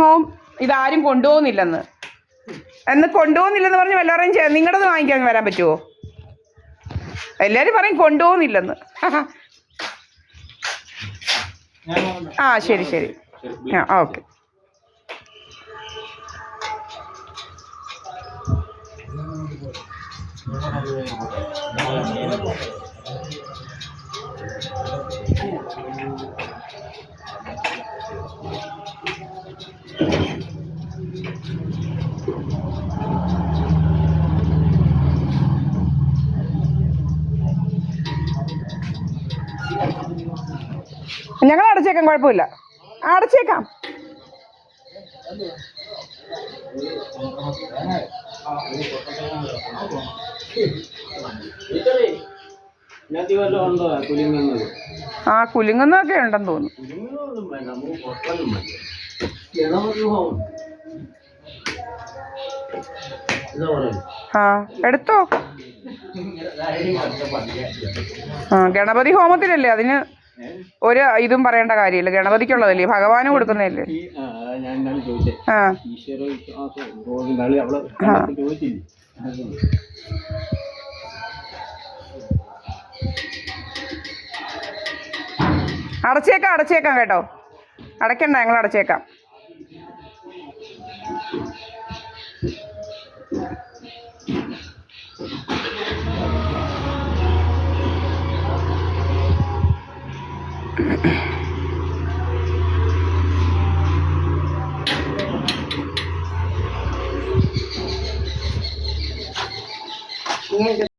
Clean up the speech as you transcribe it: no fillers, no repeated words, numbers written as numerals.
Mom ഇതാരും കൊണ്ടുപോകുന്നില്ലെന്ന് പറഞ്ഞ് വല്ലവരെയും നിങ്ങളുടേത് വാങ്ങിക്കാൻ വരാൻ പറ്റുമോ? എല്ലാവരും പറയും കൊണ്ടുപോകുന്നില്ലെന്ന്. ആ ശരി ശരി. ആ ഓക്കെ. ഞങ്ങൾ അടച്ചേക്കാം, കുഴപ്പമില്ല, അടച്ചേക്കാം. ആ കുലുങ്ങുന്നൊക്കെ ഉണ്ടെന്ന് തോന്നുന്നു. ആ എടുത്തോ. ആ ഗണപതി ഹോമത്തിനല്ലേ, അതിന് ഒരു ഇതും പറയേണ്ട കാര്യമില്ല. ഗണപതിക്കുള്ളതല്ലേ, ഭഗവാന് കൊടുക്കുന്നതല്ലേ. ആ അടച്ചേക്കാം കേട്ടോ, അടയ്ക്കണ്ട, ഞങ്ങൾ അടച്ചേക്കാം.